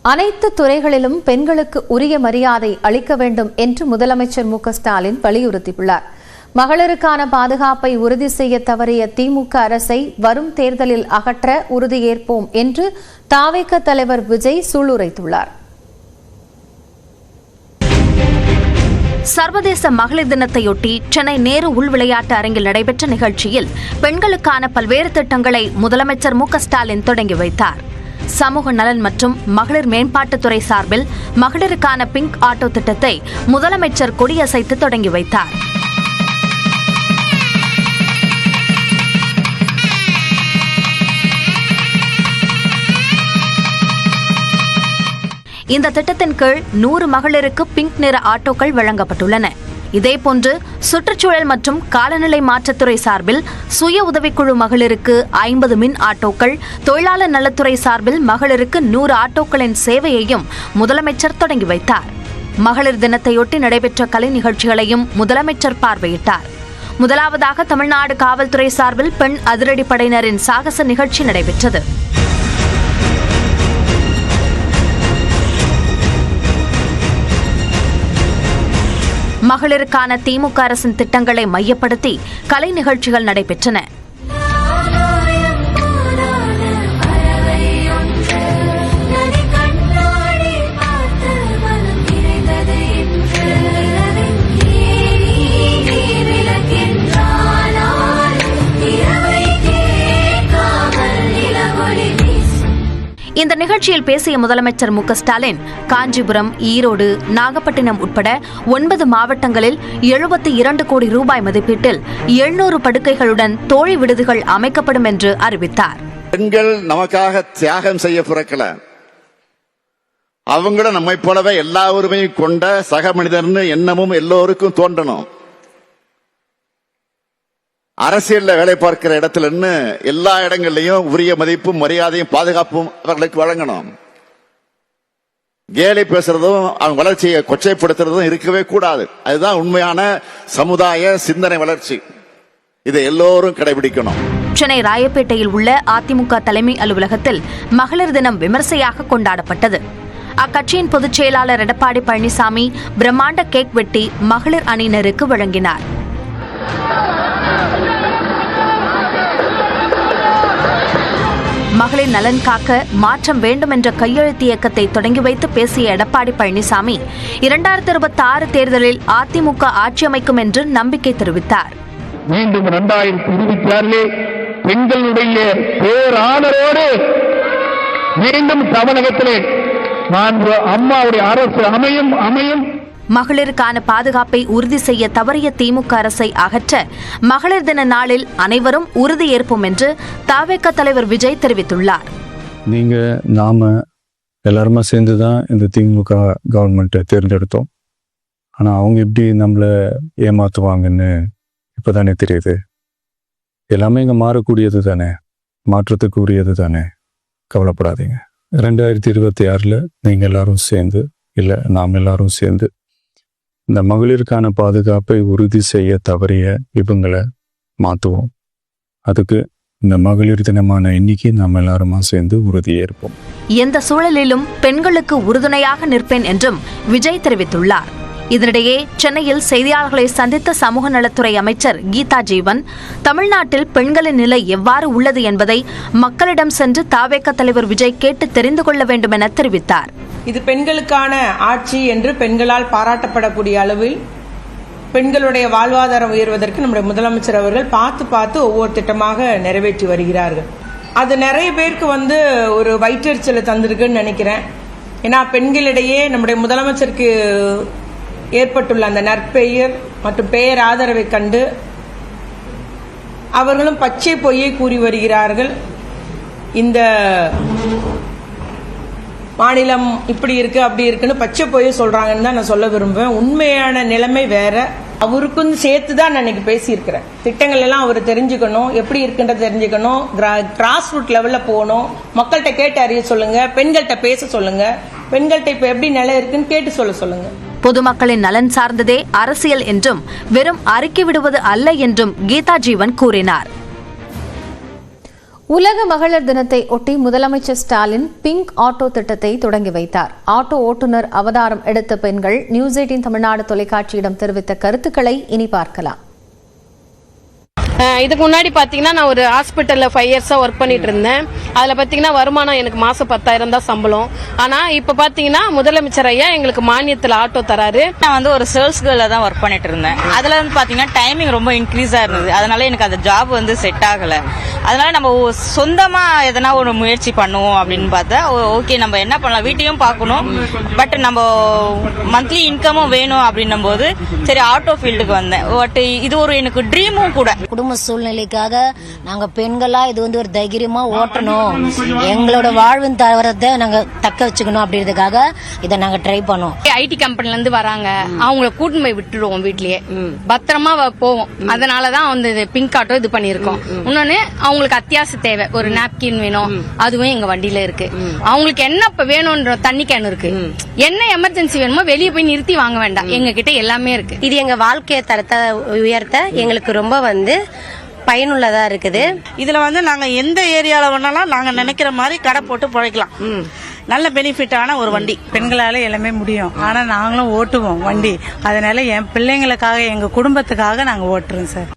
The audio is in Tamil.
அனைத்து துறைகளிலும் பெண்களுக்கு உரிய மரியாதை அளிக்க வேண்டும் என்று முதலமைச்சர் மு.க.ஸ்டாலின் வலியுறுத்தியுள்ளார். மகளிருக்கான பாதுகாப்பை உறுதி செய்ய தவறிய திமுக அரசை வரும் தேர்தலில் அகற்ற உறுதியேற்போம் என்று தவேக தலைவர் விஜய் சூளுரைத்துள்ளார். சர்வதேச மகளிர் தினத்தையொட்டி சென்னை நேரு உள் விளையாட்டு அரங்கில் நடைபெற்ற நிகழ்ச்சியில் பெண்களுக்கான பல்வேறு திட்டங்களை முதலமைச்சர் மு.க.ஸ்டாலின் தொடங்கி வைத்தார். சமூக நலன் மற்றும் மகளிர் மேம்பாட்டுத்துறை சார்பில் மகளிருக்கான பிங்க் ஆட்டோ திட்டத்தை முதலமைச்சர் கொடியசைத்து தொடங்கி வைத்தார். இந்த திட்டத்தின் கீழ் 100 மகளிருக்கு பிங்க் நிற ஆட்டோக்கள் வழங்கப்பட்டுள்ளன. இதேபோன்று சுற்றுச்சூழல் மற்றும் காலநிலை மாற்றத்துறை சார்பில் சுய உதவிக்குழு மகளிருக்கு 50 மின் ஆட்டோக்கள், தொழிலாளர் நலத்துறை சார்பில் மகளிருக்கு 100 ஆட்டோக்களின் சேவையையும் முதலமைச்சர் தொடங்கி வைத்தார். மகளிர் தினத்தையொட்டி நடைபெற்ற கலை நிகழ்ச்சிகளையும் முதலமைச்சர் பார்வையிட்டார். முதலாவதாக தமிழ்நாடு காவல்துறை சார்பில் பெண் அதிரடிப்படையினரின் சாகச நிகழ்ச்சி நடைபெற்றது. மகளிருக்கான திமுக அரசின் திட்டங்களை மையப்படுத்தி கலை நிகழ்ச்சிகள் நடைபெற்றன. இந்த நிகழ்ச்சியில் பேசிய முதலமைச்சர் மு.க.ஸ்டாலின் காஞ்சிபுரம், ஈரோடு, நாகப்பட்டினம் உட்பட 9 மாவட்டங்களில் 72 கோடி ரூபாய் மதிப்பீட்டில் 700 படுக்கைகளுடன் தோழி விடுதிகள் அமைக்கப்படும் என்று அறிவித்தார். பெண்கள் நமக்காக தியாகம் செய்ய பிறக்கல, அவங்களும் நம்மை போலவே எல்லா உரிமையும் கொண்ட சக மனிதர்னு எண்ணமும் எல்லோருக்கும் தோன்றணும். அரசியல்ல வேலை பார்க்கிற இடத்துல எல்லா இடங்கள்லயும் உரிய மதிப்பும் மரியாதையும் பாதுகாப்பும் அவர்களுக்கு வழங்கணும். கேலி பேசுறதும் அவங்க வளர்ச்சியை கொச்சைப்படுத்துறதும் இருக்கவே கூடாது. அதுதான் உண்மையான சமுதாய சிந்தனை வளர்ச்சி. இதை எல்லோரும் கடைபிடிக்கணும். சென்னை ராயப்பேட்டையில் உள்ள அதிமுக தலைமை அலுவலகத்தில் மகளிர் தினம் விமர்சையாக கொண்டாடப்பட்டது. அக்கட்சியின் பொதுச் செயலாளர் எடப்பாடி பழனிசாமி பிரம்மாண்ட கேக் வெட்டி மகளிர் அணியினருக்கு வழங்கினார். மகளிர் நலன் காக்க மாற்றம் வேண்டும் என்ற கையெழுத்து இயக்கத்தை தொடங்கி வைத்து பேசிய எடப்பாடி பழனிசாமி 2026 தேர்தலில் அதிமுக ஆட்சி அமைக்கும் என்று நம்பிக்கை தெரிவித்தார். மீண்டும் 2026 பெண்களுடைய பேராதரோடு மீண்டும் தமிழகத்திலே அம்மாவுடைய அரசு அமையும். மகளிருக்கான பாதுகாப்பை உறுதி செய்ய தவறிய திமுக அரசை அகற்ற மகளிர் தின நாளில் அனைவரும் உறுதியேற்போம் என்று தவேக தலைவர் விஜய் தெரிவித்துள்ளார். நாம எல்லாருமே சேர்ந்துதான் இந்த திமுக கவர்மெண்ட்டை தேர்ந்தெடுத்தோம். ஆனா அவங்க எப்படி நம்மளை ஏமாத்துவாங்கன்னு இப்பதானே தெரியுது. எல்லாமே இங்க மாறக்கூடியது தானே, மாற்றத்துக்கு உரியது தானே. கவலைப்படாதீங்க. 2026 நீங்க எல்லாரும் சேர்ந்து நாம் எல்லாரும் சேர்ந்து இந்த மகளிருக்கான பாதுகாப்பை உறுதி செய்ய தவறிய இவங்களை மாற்றுவோம். அதுக்கு இந்த மகளிர் தினமான இன்னைக்கு நாம் எல்லாருமா சேர்ந்து உறுதியேற்போம். எந்த சூழலிலும் பெண்களுக்கு உறுதுணையாக நிற்பேன் என்றும் விஜய் தெரிவித்துள்ளார். இதனிடையே சென்னையில் செய்தியாளர்களை சந்தித்த சமூக நலத்துறை அமைச்சர் கீதா ஜீவன் தமிழ்நாட்டில் பெண்களின் நிலை எவ்வாறு உள்ளது என்பதை மக்களிடம் சென்று தவேக தலைவர் விஜய் கேட்டு தெரிந்து கொள்ள வேண்டும் என தெரிவித்தார். இது பெண்களுக்கான ஆட்சி என்று பெண்களால் பாராட்டப்படக்கூடிய அளவில் பெண்களுடைய வாழ்வாதாரம் உயர்வதற்கு நம்முடைய முதலமைச்சர் அவர்கள் பார்த்து ஒவ்வொரு திட்டமாக நிறைவேற்றி வருகிறார்கள். அது நிறைய பேருக்கு ஒரு வயிற்றெரிச்சலை தந்திருக்குன்னு நினைக்கிறேன். ஏன்னா பெண்களிடையே நம்முடைய முதலமைச்சருக்கு ஏற்பட்டுள்ள அந்த நற்பெயர் மற்றும் பெயர் ஆதரவை கண்டு அவர்களும் பச்சை பொய்யை கூறி வருகிறார்கள். இந்த மாநிலம் இப்படி இருக்கு அப்படி இருக்குன்னு பச்சை பொய்யை சொல்றாங்கன்னு தான் நான் சொல்ல விரும்புவேன். உண்மையான நிலைமை வேற. அவருக்கும் சேர்த்து தான் நான் இன்னைக்கு பேசியிருக்கிறேன். திட்டங்கள் எல்லாம் அவர் தெரிஞ்சுக்கணும், எப்படி இருக்குன்றத தெரிஞ்சுக்கணும், கிராஸ் ரூட் லெவல்ல போகணும், மக்கள்கிட்ட கேட்டு அறிய சொல்லுங்க, பெண்கள்கிட்ட பேச சொல்லுங்க, பெண்கள்கிட்ட இப்ப எப்படி நிலை இருக்குன்னு கேட்டு சொல்லுங்க. பொதுமக்களின் நலன் சார்ந்ததே அரசியல் என்றும் வெறும் அறிக்கை விடுவது அல்ல என்றும் கீதா ஜீவன் கூறினார். உலக மகளிர் தினத்தை ஒட்டி முதலமைச்சர் ஸ்டாலின் பிங்க் ஆட்டோ திட்டத்தை தொடங்கி வைத்தார். ஆட்டோ ஓட்டுநர் அவதாரம் எடுத்த பெண்கள் நியூஸ் 18 தமிழ்நாடு தொலைக்காட்சியிடம் தெரிவித்த கருத்துக்களை இனி பார்க்கலாம். இதுக்கு முன்னாடி பாத்தீங்கன்னா நான் ஒரு ஹாஸ்பிட்டல்ல 5 இயர்ஸா ஒர்க் பண்ணிட்டு இருந்தேன். அதுல பாத்தீங்கன்னா வருமானம் எனக்கு மாசம் 10,000 தான் சம்பளம். ஆனா இப்ப பாத்தீங்கன்னா முதலமைச்சர் ஐயா எங்களுக்கு மானியத்துல ஆட்டோ தராரு. நான் ஒரு சேல்ஸ் கேர்ல தான் ஒர்க் பண்ணிட்டு இருந்தேன். அதுல பாத்தீங்கன்னா டைமிங் ரொம்ப இன்க்ரீஸா இருந்தது. அதனால எனக்கு அந்த ஜாப் செட் ஆகல. அதனால நம்ம சொந்தமா எதனா ஒரு முயற்சி பண்ணுவோம் அப்படின்னு பார்த்தா ஓகே நம்ம என்ன பண்ணலாம், வீட்டையும் பார்க்கணும், பட் நம்ம மந்த்லி இன்கமும் வேணும் அப்படின்னும் போது சரி ஆட்டோ ஃபீல்டுக்கு வந்தேன். பட் இது ஒரு எனக்கு ட்ரீமும் கூட. குடும்ப சூழ்நிலைக்காக நாங்க பெண்களா இது ஒரு தைரியமா ஓட்டணும், எங்களோட வாழ்வின் தவறத்தை நாங்க தக்க வச்சுக்கணும் அப்படின்றதுக்காக இதை நாங்க ட்ரை பண்ணோம். ஐடி கம்பெனில இருந்து வராங்க, அவங்கள கூட்டிட்டு போய் விட்டுருவோம், வீட்லயே பத்திரமா போவோம். அதனாலதான் வந்து பிங்க் ஆட்டோ இது பண்ணிருக்கோம். இன்னொன்னு அவங்களுக்கு அத்தியாவசிய தேவை, ஒரு நாப்கின் வேணும், அதுவும் எங்க வண்டியில இருக்கு. அவங்களுக்கு என்ன இப்ப வேணும்ன்ற தண்ணி கேன் இருக்கு, என்ன எமர்ஜென்சி வேணுமோ வெளியே போய் நிறுத்தி வாங்க வேண்டாம், எங்க கிட்ட எல்லாமே இருக்கு. இது எங்க வாழ்க்கை தரத்தை உயர்த்த எங்களுக்கு ரொம்ப பயனுள்ளதா இருக்குது. இதுல நாங்க எந்த ஏரியால வேணாலும் நாங்க நினைக்கிற மாதிரி கடை போட்டு பிழைக்கலாம். நல்ல பெனிஃபிட்டான ஒரு வண்டி. பெண்களால எல்லாமே முடியும், ஆனா நாங்களும் ஓட்டுவோம் வண்டி. அதனால என் பிள்ளைங்களுக்காக எங்க குடும்பத்துக்காக நாங்க ஓட்டுறோம் சார்.